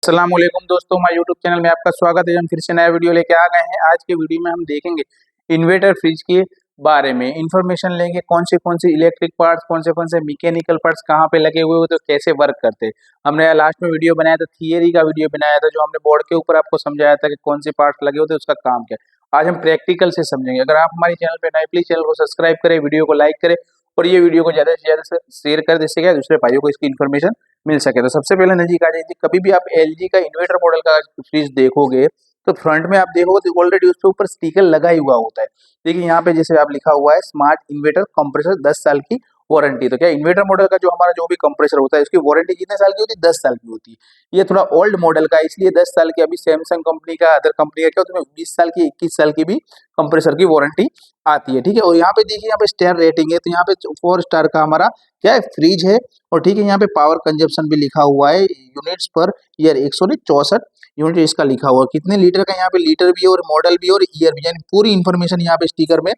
अस्सलाम वालेकुम दोस्तों, हमारे यूट्यूब चैनल में आपका स्वागत है। हम फिर से नया वीडियो लेके आ गए हैं। आज के वीडियो में हम देखेंगे इन्वर्टर फ्रिज के बारे में इंफॉर्मेशन लेंगे। कौन से इलेक्ट्रिक पार्ट्स, कौन से मैकेनिकल पार्ट्स कहाँ पे लगे हुए होते हैं, कैसे वर्क करते हैं। हमने लास्ट में वीडियो बनाया था, थियरी का वीडियो बनाया था, जो हमने बोर्ड के ऊपर आपको समझाया था कि कौन से पार्ट्स लगे होते हैं, उसका काम क्या है। आज हम प्रैक्टिकल से समझेंगे। अगर आप हमारे चैनल पर नए, प्लीज चैनल को सब्सक्राइब करें, वीडियो को लाइक करें और ये वीडियो को ज़्यादा से ज़्यादा शेयर कर, जिससे क्या दूसरे भाइयों को इसकी इन्फॉर्मेशन मिल सके। तो सबसे पहले नजदीक आ जाइए। कभी भी आप एलजी का इन्वर्टर मॉडल का फ्रिज देखोगे तो फ्रंट में आप देखोगे तो ऑलरेडी उसके ऊपर स्टिकर लगा ही हुआ होता है। देखिए यहाँ पे जैसे आप लिखा हुआ है स्मार्ट इन्वर्टर कंप्रेसर 10 साल की वारंटी। तो क्या इन्वर्टर मॉडल का जो हमारा जो भी कंप्रेसर होता है उसकी वारंटी कितने साल की होती है? 10 साल की होती है। ये थोड़ा ओल्ड मॉडल का है, इसलिए 10 साल की। अभी सैमसंग कंपनी का, अदर कंपनी का क्या होता है 20 साल की, 21 साल की भी कंप्रेसर की वारंटी आती है। ठीक है। और यहाँ पे देखिए, यहाँ पे स्टार रेटिंग है, तो यहाँ पे 4 स्टार का हमारा क्या है, फ्रिज है। और ठीक है, यहाँ पे पावर कंजप्शन भी लिखा हुआ है, यूनिट्स पर ईयर 164 यूनिट इसका लिखा हुआ है। कितने लीटर का, यहाँ पे लीटर भी और मॉडल भी और ईयर भी, यानी पूरी इन्फॉर्मेशन यहाँ पे स्टिकर में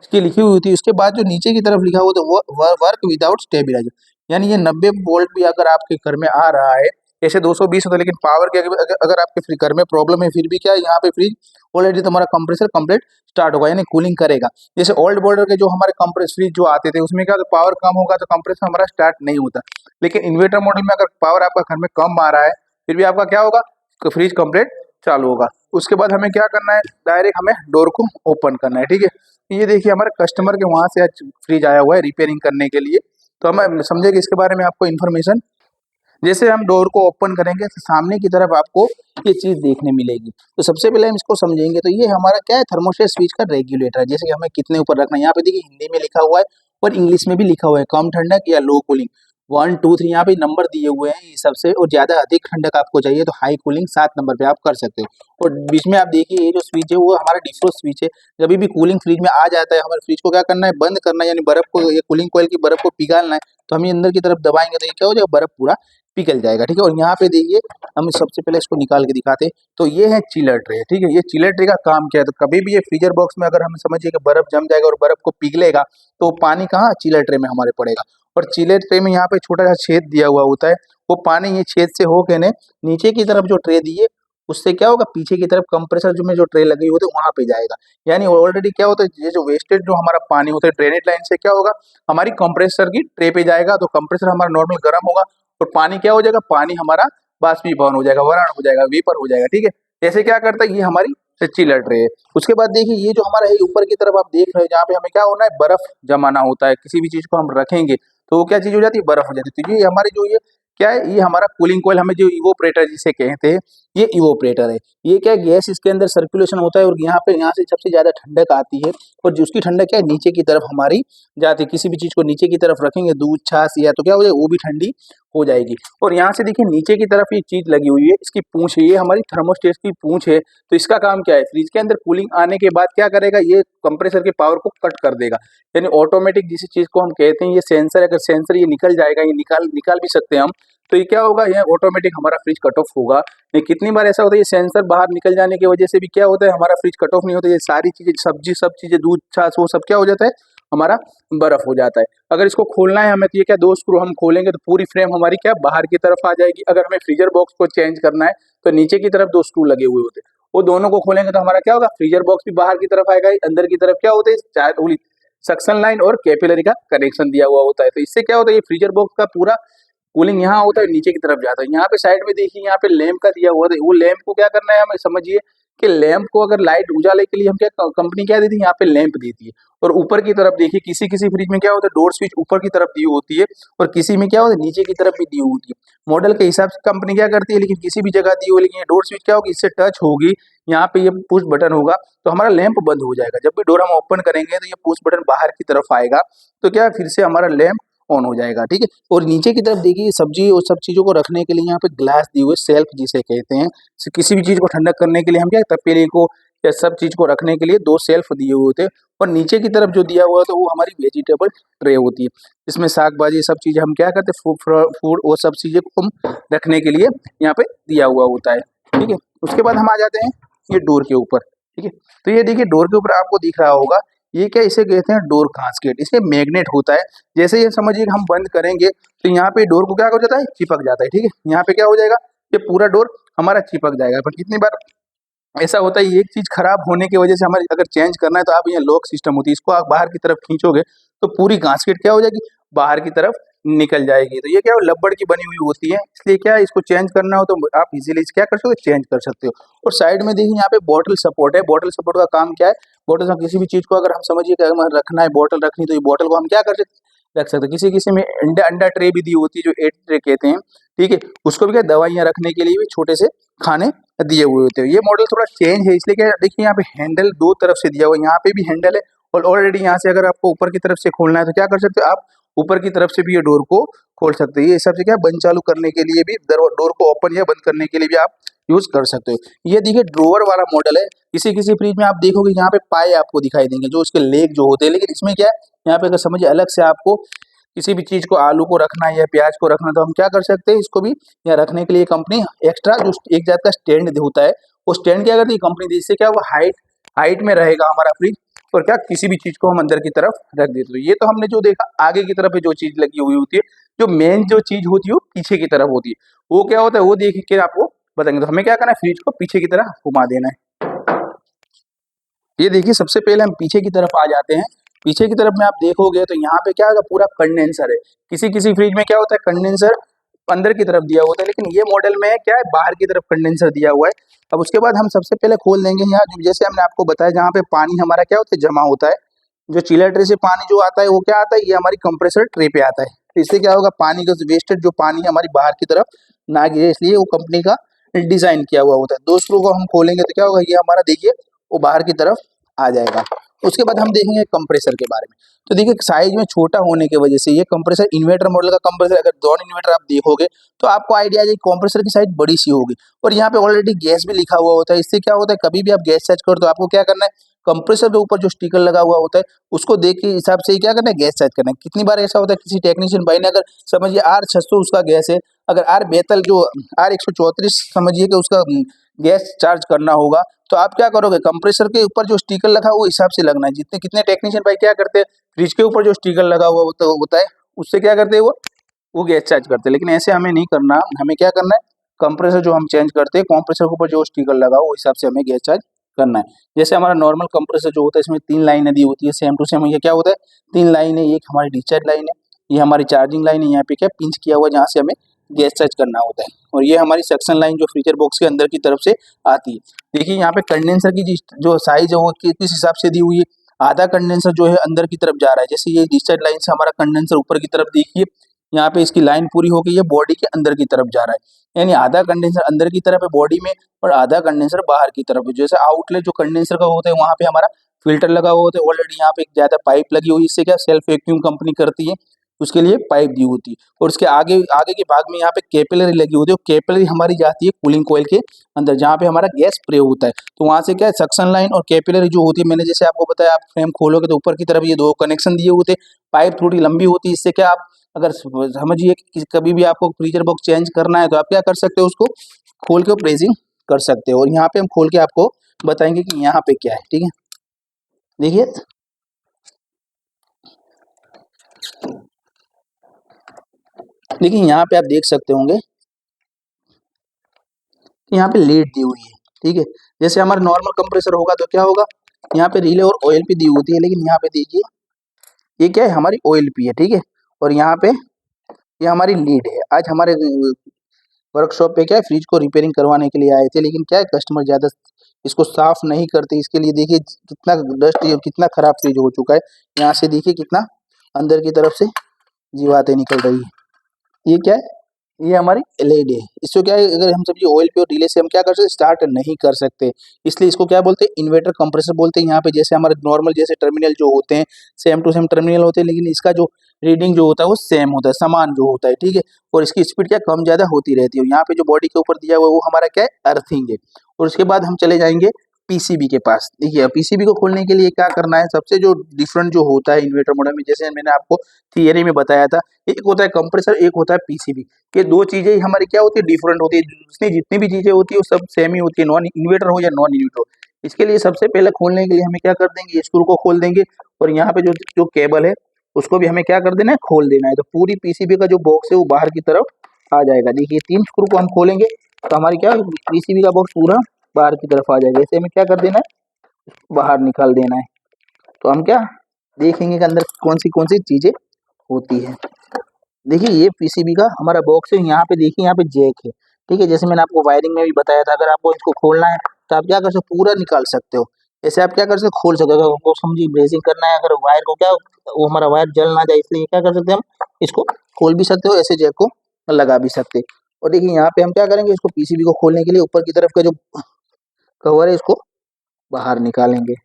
इसकी लिखी हुई थी। उसके बाद जो नीचे की तरफ लिखा हुआ तो वो वर्क विदाउट स्टेबिलाईजर, यानी ये 90 वोल्ट भी अगर आपके घर में आ रहा है, ऐसे 220 होता है, लेकिन पावर के अगर आपके घर में प्रॉब्लम है, फिर भी क्या है, यहाँ पे फ्रिज ऑलरेडी तुम्हारा कंप्रेसर कंप्लीट स्टार्ट होगा, यानी कूलिंग करेगा। जैसे ओल्ड मॉडल के जो हमारे कंप्रेसर फ्रिज जो आते थे, उसमें क्या पावर कम होगा तो कंप्रेसर हमारा स्टार्ट नहीं होता। लेकिन इन्वर्टर मॉडल में अगर पावर आपका घर में कम आ रहा है, फिर भी आपका क्या होगा, फ्रिज कंप्लीट चालू होगा। उसके बाद हमें क्या करना है, डायरेक्ट हमें डोर को ओपन करना है। ठीक है। ये देखिए हमारे कस्टमर के वहां से आज फ्रिज आया हुआ है रिपेयरिंग करने के लिए, तो हम समझेंगे इसके बारे में आपको इन्फॉर्मेशन। जैसे हम डोर को ओपन करेंगे तो सामने की तरफ आपको ये चीज देखने मिलेगी। तो सबसे पहले हम इसको समझेंगे। तो ये हमारा क्या है, थर्मोस्टेट स्विच का रेगुलेटर है। जैसे कि हमें कितने ऊपर रखना है, यहाँ पे देखिए हिंदी में लिखा हुआ है और इंग्लिश में भी लिखा हुआ है, कम ठंडक या लो कूलिंग 1 2 3, यहाँ पे नंबर दिए हुए हैं ये सबसे। और ज्यादा अधिक ठंडक आपको चाहिए तो हाई कूलिंग 7 नंबर पे आप कर सकते हो। और बीच में आप देखिए ये जो स्विच है वो हमारा डिफ्रोस्ट स्विच है। जब भी कूलिंग फ्रिज में आ जाता है, हमारे फ्रिज को क्या करना है, बंद करना है, यानी बर्फ को, ये कूलिंग कॉइल की बर्फ को पिघालना है। तो हम ये अंदर की तरफ दबाएंगे तो ये क्या हो जाएगा, बर्फ पूरा पिघल जाएगा। ठीक है। और यहाँ पे देखिए हम सबसे पहले इसको निकाल के दिखाते हैं। तो ये है चिलर ट्रे। ठीक है। ये चिलर ट्रे का काम क्या है, तो कभी भी ये फ्रीजर बॉक्स में अगर हम समझिए कि बर्फ जम जाएगा और बर्फ को पिघलेगा, तो पानी कहाँ, चिलर ट्रे में हमारे पड़ेगा। और चिलर ट्रे में यहाँ पे छोटा सा छेद दिया हुआ होता है, वो पानी ये छेद से होके ने नीचे की तरफ जो ट्रे दी है उससे क्या होगा, पीछे की तरफ कंप्रेसर जो में जो ट्रे लगी होती है वहां पे जाएगा। यानी ऑलरेडी क्या होता है, ये जो वेस्टेज जो हमारा पानी होता है ड्रेनेज लाइन से क्या होगा, हमारी कंप्रेसर की ट्रे पे जाएगा। तो कंप्रेसर हमारा नॉर्मल गर्म होगा और पानी क्या हो जाएगा, पानी हमारा बाष्पीभवन हो जाएगा, वराण हो जाएगा, वेपर हो जाएगा। ठीक है। ऐसे क्या करता है, ये हमारी चिलर ट्रे है। उसके बाद देखिए ये जो हमारा है ऊपर की तरफ आप देख रहे हो, जहाँ पे हमें क्या होना है, बर्फ जमाना होता है। किसी भी चीज को हम रखेंगे तो वो क्या चीज हो जाती है, बर्फ हो जाती है। तो ये हमारी जो ये क्या है, ये हमारा कूलिंग कॉइल, हमें जो इवोपरेटर जिसे कहते हैं, ये इवोपरेटर है। ये क्या गैस इसके अंदर सर्कुलेशन होता है और यहाँ से सबसे ज्यादा ठंडक आती है। और जिसकी ठंडक क्या है, नीचे की तरफ हमारी जाती है। किसी भी चीज को नीचे की तरफ रखेंगे, दूध छाछ या तो क्या हो जाएगा, वो भी ठंडी हो जाएगी। और यहाँ से देखिए नीचे की तरफ ये चीज लगी हुई है, इसकी पूंछ है, ये हमारी थर्मोस्टेट की पूंछ है। तो इसका काम क्या है, फ्रिज के अंदर कूलिंग आने के बाद क्या करेगा, ये कंप्रेसर के पावर को कट कर देगा। यानी ऑटोमेटिक जिस चीज को हम कहते हैं, ये सेंसर, अगर सेंसर ये निकल जाएगा, ये निकाल भी सकते हैं हम, तो ये क्या होगा, ये ऑटोमेटिक हमारा फ्रिज कट ऑफ होगा। नहीं, कितनी बार ऐसा होता है, ये सेंसर बाहर निकल जाने की वजह से भी क्या होता है, हमारा फ्रिज कट ऑफ नहीं होता। ये सारी चीजें, सब्जी, सब चीजें, दूध छाछ, वो सब क्या हो जाता है, हमारा बर्फ हो जाता है। अगर इसको खोलना है हमें, तो ये क्या, 2 स्क्रू हम खोलेंगे तो पूरी फ्रेम हमारी क्या बाहर की तरफ आ जाएगी। अगर हमें फ्रीजर बॉक्स को चेंज करना है तो नीचे की तरफ 2 स्क्रू लगे हुए होते हैं, वो दोनों को खोलेंगे तो हमारा क्या होगा, फ्रीजर बॉक्स भी बाहर की तरफ आएगा। अंदर की तरफ क्या होते हैं, चार सक्शन लाइन और कैपिलरी का कनेक्शन दिया हुआ होता है। तो इससे क्या होता है, ये फ्रीजर बॉक्स का पूरा कूलिंग यहाँ होता है, नीचे की तरफ जाता है। यहाँ पे साइड में देखिए, यहाँ पे लैंप का दिया हुआ है। वो लैंप को क्या करना है, हमें समझिए कि लैंप को अगर लाइट उजाले के लिए हम क्या, कंपनी क्या देती है, यहाँ पे लैंप देती है। और ऊपर की तरफ देखिए, किसी किसी फ्रिज में क्या होता है, डोर स्विच ऊपर की तरफ दी होती है और किसी में क्या होता है, नीचे की तरफ भी दी होती है। मॉडल के हिसाब से कंपनी क्या करती है, लेकिन किसी भी जगह दी हो, लेकिन ये डोर स्विच क्या होगी, इससे टच होगी, यहाँ पे ये पुश बटन होगा तो हमारा लैंप बंद हो जाएगा। जब भी डोर हम ओपन करेंगे तो ये पुश बटन बाहर की तरफ आएगा, तो क्या फिर से हमारा लैंप ऑन हो जाएगा। ठीक है। और नीचे की तरफ देखिए, सब्जी और सब चीजों को रखने के लिए यहाँ पे ग्लास दी हुई, सेल्फ जिसे कहते हैं। किसी भी चीज को ठंडक करने के लिए हम क्या, तपेले को या सब चीज को रखने के लिए 2 सेल्फ दिए हुए होते हैं। और नीचे की तरफ जो दिया हुआ है तो वो हमारी वेजिटेबल ट्रे होती है, जिसमें साग भाजी सब चीजें हम क्या करते हैं, फूड वो सब चीजें को हम रखने के लिए यहाँ पे दिया हुआ होता है। ठीक है। उसके बाद हम आ जाते हैं ये डोर के ऊपर। ठीक है। तो ये देखिए डोर के ऊपर आपको दिख रहा होगा, ये क्या, इसे कहते हैं डोर कास्केट। इसे मैग्नेट होता है। जैसे ये समझिए हम बंद करेंगे तो यहाँ पे डोर को क्या हो जाता है, चिपक जाता है। ठीक है। यहाँ पे क्या हो जाएगा, ये पूरा डोर हमारा चिपक जाएगा। पर कितनी बार ऐसा होता है, एक चीज खराब होने की वजह से हमारे अगर चेंज करना है तो आप यहाँ लॉक सिस्टम होती है, इसको आप बाहर की तरफ खींचोगे तो पूरी गास्केट क्या हो जाएगी, बाहर की तरफ निकल जाएगी। तो ये क्या लब्बड़ की बनी हुई होती है, इसलिए क्या इसको चेंज करना हो तो आप इजीली क्या कर सकते हो, चेंज कर सकते हो। और साइड में देखिए यहाँ पे बॉटल सपोर्ट है। बॉटल सपोर्ट का काम क्या है, बॉटल में किसी भी चीज को अगर हम समझिए कि हमें रखना है, बॉटल रखनी, तो ये बॉटल को हम क्या कर सकते रख सकते हैं। किसी किसी में अंडा अंडा ट्रे भी दी होती है, जो 8 ट्रे कहते हैं, ठीक है, उसको भी क्या दवाइयाँ रखने के लिए भी छोटे से खाने दिए हुए होते हैं। ये मॉडल थोड़ा चेंज है, इसलिए क्या देखिए यहाँ पे हैंडल दो तरफ से दिया हुआ है, यहाँ पे भी हैंडल है और ऑलरेडी यहाँ से अगर आपको ऊपर की तरफ से खोलना है तो क्या कर सकते हो, आप ऊपर की तरफ से भी ये डोर को खोल सकते हैं। ये सबसे क्या बंद चालू करने के लिए भी, डोर को ओपन या बंद करने के लिए भी आप यूज कर सकते हो। ये देखिए ड्रोवर वाला मॉडल है। किसी किसी फ्रिज में आप देखोगे यहाँ पे पाए आपको दिखाई देंगे, जो उसके लेग जो होते हैं, लेकिन इसमें क्या है, यहाँ पे अगर समझिए अलग से आपको किसी भी चीज को, आलू को रखना है या प्याज को रखना है, तो हम क्या कर सकते हैं, इसको भी यहाँ रखने के लिए कंपनी एक्स्ट्रा जो एक जात का स्टैंड होता है, वो स्टैंड क्या करती है कंपनी दी, इससे क्या वो हाइट में रहेगा हमारा फ्रिज, और क्या किसी भी चीज को हम अंदर की तरफ रख देते। तो ये तो हमने जो देखा आगे की तरफ जो चीज लगी हुई होती है, जो मेन जो चीज होती है वो पीछे की तरफ होती है। वो क्या होता है वो देख के आपको बताएंगे। तो हमें क्या करना है, फ्रिज को पीछे की तरफ घुमा देना है। ये देखिए सबसे पहले हम पीछे की तरफ आ जाते हैं। पीछे की तरफ में आप देखोगे तो यहाँ पे क्या होगा, पूरा कंडेंसर है। किसी किसी फ्रिज में क्या होता है, कंडेंसर अंदर की तरफ दिया होता है, लेकिन ये मॉडल में क्या है, बाहर की तरफ कंडेंसर दिया हुआ है। अब उसके बाद हम सबसे पहले खोल देंगे यहाँ, जैसे हमने आपको बताया, जहाँ पे पानी हमारा क्या होता है, जमा होता है। जो चिलर ट्रे से पानी जो आता है वो क्या आता है, ये हमारी कंप्रेसर ट्रे पे आता है। तो इससे क्या होगा, पानी का वेस्टेड जो पानी है हमारी बाहर की तरफ ना गिरे, इसलिए वो कंपनी का डिजाइन किया हुआ होता है। दो स्क्रू को हम खोलेंगे तो क्या होगा, ये हमारा देखिए वो बाहर की तरफ आ जाएगा। उसके बाद हम देखेंगे कंप्रेसर के बारे में। तो देखिए साइज में छोटा होने की वजह से ये कंप्रेसर इन्वर्टर मॉडल का कंप्रेसर, अगर नॉन इन्वर्टर आप देखोगे तो आपको आइडिया आ जाएगी कंप्रेसर की साइज बड़ी सी होगी। और यहाँ पे ऑलरेडी गैस भी लिखा हुआ होता है। इससे क्या होता है, कभी भी आप गैस चार्ज करो तो आपको क्या करना है, कंप्रेसर के ऊपर जो स्टिकर लगा हुआ होता है उसको देख के हिसाब से ही क्या करना है, गैस चार्ज करना है। कितनी बार ऐसा होता है, किसी टेक्नीशियन भाई ने अगर समझिए R600 उसका गैस है, अगर R42 जो R134 समझिए कि उसका गैस चार्ज करना होगा, तो आप क्या करोगे, कंप्रेसर के ऊपर जो स्टिकर लगा है वो हिसाब से लगना है। जितने कितने टेक्नीशियन भाई क्या करते हैं, फ्रिज के ऊपर जो स्टिकर लगा हुआ होता है उससे क्या करते हैं, वो गैस चार्ज करते हैं। लेकिन ऐसे हमें नहीं करना, हमें क्या करना है, कंप्रेसर जो हम चेंज करते हैं, कंप्रेसर के ऊपर जो स्टिकर लगा हो वो हिसाब से हमें गैस चार्ज करना है। जैसे हमारा नॉर्मल कंप्रेसर जो होता है इसमें 3 लाइनें दी होती है, सेम टू सेम। ये क्या होता है, 3 लाइन है, एक हमारी डिस्चार्ज लाइन है, ये हमारी चार्जिंग लाइन है, यहाँ पे क्या पिंच किया हुआ जहाँ से हमें गैस चार्ज करना होता है, और ये हमारी सक्शन लाइन जो फ्रीजर बॉक्स के अंदर की तरफ से आती है। देखिए यहाँ पे कंडेंसर की जो साइज है वो किस हिसाब से दी हुई है, आधा कंडेंसर जो है अंदर की तरफ जा रहा है। जैसे ये डिस्चार्ज लाइन से हमारा कंडेंसर ऊपर की तरफ, देखिए यहाँ पे इसकी लाइन पूरी हो गई है, बॉडी के अंदर की तरफ जा रहा है, यानी आधा कंडेंसर अंदर की तरफ है बॉडी में और आधा कंडेंसर बाहर की तरफ है। जैसे आउटलेट जो कंडेंसर का होता है वहाँ पे हमारा फिल्टर लगा हुआ होता है, ऑलरेडी यहाँ पे एक ज्यादा पाइप लगी हुई है, इससे क्या सेल्फ वैक्यूम कंपनी करती है, उसके लिए पाइप दी होती है। और उसके आगे आगे के भाग में यहाँ पे कैपिलरी लगी होती है, कैपिलरी हमारी जाती है कूलिंग कॉइल के अंदर जहाँ पे हमारा गैस स्प्रे होता है। तो वहाँ से क्या है, सक्शन लाइन और कैपिलरी जो होती है, मैंने जैसे आपको बताया, आप फ्रेम खोलोगे तो ऊपर की तरफ ये दो कनेक्शन दिए होते हैं, पाइप थोड़ी लंबी होती है। इससे क्या आप अगर समझिए कि कभी भी आपको फ्रीजर बॉक्स चेंज करना है तो आप क्या कर सकते हो, उसको खोल के प्रेसिंग कर सकते हो। और यहाँ पे हम खोल के आपको बताएंगे कि यहाँ पे क्या है, ठीक है। देखिए देखिए यहाँ पे आप देख सकते होंगे कि यहाँ पे लीड दी हुई है, ठीक है। जैसे हमारा नॉर्मल कंप्रेसर होगा तो क्या होगा, यहाँ पे रिले और ऑयल पी दी होती है, लेकिन यहाँ पे देखिए ये क्या है, हमारी ऑयल पी है, ठीक है। और यहाँ पे ये हमारी लीड है। आज हमारे वर्कशॉप पे क्या है, फ्रिज को रिपेयरिंग करवाने के लिए आए थे, लेकिन क्या है कस्टमर ज़्यादा इसको साफ नहीं करते, इसके लिए देखिए कितना डस्ट, कितना खराब फ्रिज हो चुका है। यहाँ से देखिए कितना अंदर की तरफ से जीवातें निकल रही है। ये क्या है, ये हमारी एलईडी है। इसको क्या है, अगर हम सभी ऑयल पे और रिले से हम क्या कर सकते, स्टार्ट नहीं कर सकते, इसलिए इसको क्या बोलते हैं, इन्वर्टर कंप्रेसर बोलते हैं। यहाँ पे जैसे हमारे नॉर्मल जैसे टर्मिनल जो होते हैं सेम टू सेम टर्मिनल होते हैं, लेकिन इसका जो रीडिंग जो होता है वो सेम होता है, समान जो होता है, ठीक है। और इसकी स्पीड क्या कम ज्यादा होती रहती है। यहाँ पे जो बॉडी के ऊपर दिया हुआ है वो हमारा क्या है, अर्थिंग है। और उसके बाद हम चले जाएंगे पीसीबी के पास। देखिए पीसीबी को खोलने के लिए क्या करना है, सबसे जो डिफरेंट जो होता है इन्वर्टर मॉडल में, जैसे मैंने आपको थियरी में बताया था, एक होता है कंप्रेसर, एक होता है पीसीबी। ये दो चीजें हमारी क्या होती है, डिफरेंट होती है। दूसरी जितनी भी चीजें होती है वो सब सेम ही होती है, नॉन इन्वर्टर हो या नॉन इन्वर्टर हो। इसके लिए सबसे पहले खोलने के लिए हमें क्या कर देंगे, स्क्रू को खोल देंगे, और यहाँ पे जो जो केबल है उसको भी हमें क्या कर देना है, खोल देना है। तो पूरी पीसीबी का जो बॉक्स है वो बाहर की तरफ आ जाएगा। देखिए 3 स्क्रू को हम खोलेंगे, तो हमारी क्या पीसीबी का बॉक्स पूरा बाहर की तरफ आ जाएगा। ऐसे हमें क्या कर देना है, बाहर निकाल देना है। तो हम क्या देखेंगे कि अंदर कौन सी चीजें होती है। देखिए ये पीसीबी का हमारा बॉक्स है। यहाँ पे देखिए, यहाँ पे जैक है, ठीक है। जैसे मैंने आपको वायरिंग में भी बताया था, अगर आपको इसको खोलना है तो आप क्या कर सकते हो, पूरा निकाल सकते हो। ऐसे आप क्या कर सकते हो, खोल सकते हो। अगर आपको समझिए ब्रेजिंग करना है, अगर वायर को क्या वो हमारा वायर जल ना जाए, इसलिए क्या कर सकते हैं, हम इसको खोल भी सकते हो, ऐसे जैक को लगा भी सकते हैं। और देखिए यहाँ पे हम क्या करेंगे, इसको पीसीबी को खोलने के लिए ऊपर की तरफ का जो कवर है इसको बाहर निकालेंगे।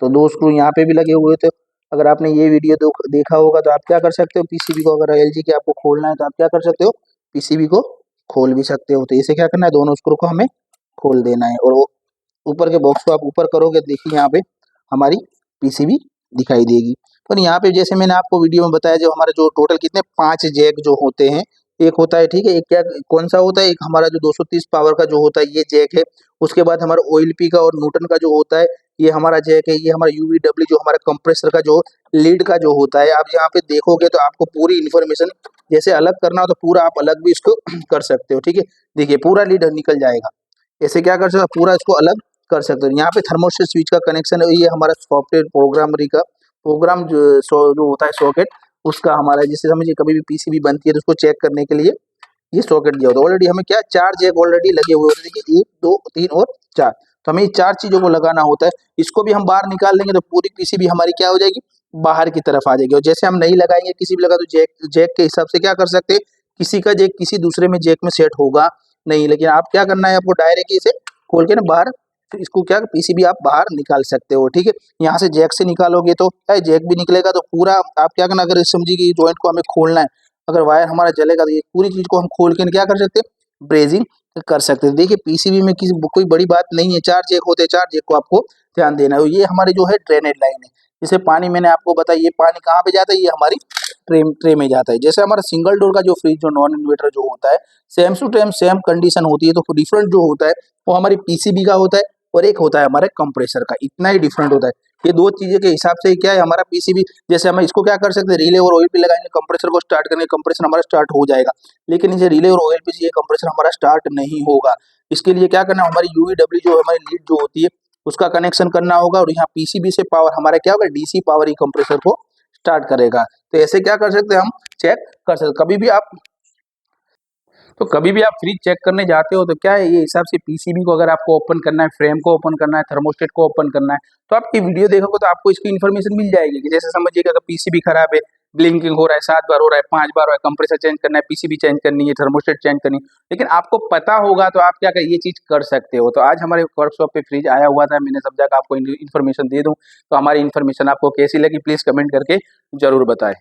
तो दो स्क्रू यहाँ पे भी लगे हुए थे। अगर आपने ये वीडियो देखा होगा तो आप क्या कर सकते हो, पीसीबी को अगर एलजी के आपको खोलना है तो आप क्या कर सकते हो, पीसीबी को खोल भी सकते हो। तो इसे क्या करना है, दोनों स्क्रू को हमें खोल देना है। और वो ऊपर के बॉक्स को आप ऊपर करोगे, देखिए यहाँ पे हमारी पीसीबी दिखाई देगी। और यहाँ पे जैसे मैंने आपको वीडियो में बताया, जो हमारे जो टोटल कितने 5 जैक जो होते हैं, एक होता है, ठीक है, एक क्या कौन सा होता है, एक हमारा जो 230 पावर का जो होता है ये जैक है। उसके बाद हमारा ओएलपी का और न्यूटन का जो होता है ये हमारा जैक है। ये हमारा यूवीडब्ल्यू जो हमारा कंप्रेसर का जो लीड का जो होता है। आप यहाँ पे देखोगे तो आपको पूरी इन्फॉर्मेशन जैसे अलग करना हो तो पूरा आप अलग भी इसको कर सकते हो, ठीक है। देखिए पूरा लीड निकल जाएगा। ऐसे क्या कर सकते हो, पूरा इसको अलग कर सकते हो। यहाँ पे थर्मोस्टेट स्विच का कनेक्शन है, ये हमारा सॉफ्टवेयर प्रोग्रामरी का प्रोग्राम जो होता है सॉकेट, उसका हमारा, जैसे समझिए कभी भी पीसीबी बनती है तो उसको चेक करने के लिए ये सॉकेट दिया होता है। ऑलरेडी हमें क्या 4 जैक ऑलरेडी लगे हुए होते हैं। देखिए 1 2 3 और 4, तो हमें ये 4 चीजों को लगाना होता है। इसको भी हम बाहर निकाल लेंगे तो पूरी पीसीबी हमारी क्या हो जाएगी, बाहर की तरफ आ जाएगी। और जैसे हम नहीं लगाएंगे किसी भी लगा तो जैक जैक के हिसाब से क्या कर सकते हैं, किसी का जैक किसी दूसरे में जैक में सेट होगा नहीं। लेकिन आप क्या करना है, आपको डायरेक्ट इसे खोल के ना बाहर, फिर इसको क्या पीसीबी आप बाहर निकाल सकते हो, ठीक है। यहाँ से जैक से निकालोगे तो जैक भी निकलेगा। तो पूरा आप क्या करना, अगर समझिए कि जॉइंट को हमें खोलना है, अगर वायर हमारा जलेगा तो ये पूरी चीज को हम खोल के क्या कर सकते हैं, ब्रेजिंग कर सकते हैं। देखिए पीसीबी में किसी कोई बड़ी बात नहीं है, 4 जैक होते हैं, 4 जैक को आपको ध्यान देना है। ये हमारी जो है ड्रेनेज लाइन है। जैसे पानी मैंने आपको बताया, ये पानी कहाँ पे जाता है, ये हमारी ट्रे में जाता है। जैसे हमारा सिंगल डोर का जो फ्रिज जो नॉन इन्वर्टर जो होता है, same to same same condition होती है। तो डिफरेंट जो होता है वो हमारी पीसीबी का होता है और एक होता है हमारे कंप्रेसर का, इतना ही डिफरेंट होता है। ये दो चीजें के हिसाब से क्या है हमारा पीसीबी। जैसे हम इसको क्या कर सकते हैं, रिले और ऑयल पे लगाएंगे, कंप्रेसर को स्टार्ट करेंगे, कंप्रेसर हमारा स्टार्ट हो जाएगा। लेकिन इसे रिले और ऑयल पे ये कंप्रेसर हमारा स्टार्ट नहीं होगा। इसके लिए क्या करना, हमारी यूवीडब्ल्यू जो हमारी लीड जो होती है उसका कनेक्शन करना होगा। और यहाँ पीसीबी से पावर हमारा क्या होगा, डीसी पावर ही कंप्रेसर को स्टार्ट करेगा। तो ऐसे क्या कर सकते हैं, हम चेक कर सकते। कभी भी आप फ्रिज चेक करने जाते हो तो क्या है, ये हिसाब से पीसीबी को अगर आपको ओपन करना है, फ्रेम को ओपन करना है, थर्मोस्टेट को ओपन करना है, तो आप ये वीडियो देखोगे तो आपको इसकी इन्फॉर्मेशन मिल जाएगी। कि जैसे समझिए कि अगर पीसीबी खराब है, ब्लिंकिंग हो रहा है, 7 बार हो रहा है, 5 बार हो रहा है, कंप्रेसर चेंज करना है, पीसीबी चेंज करनी है, थर्मोस्टेट चेंज करनी है, लेकिन आपको पता होगा तो आप क्या ये चीज कर सकते हो। तो आज हमारे वर्कशॉप पे फ्रिज आया हुआ था, मैंने समझा कि आपको इन्फॉर्मेशन दे दूं। तो हमारी इन्फॉर्मेशन आपको कैसी लगी प्लीज कमेंट करके जरूर बताएं।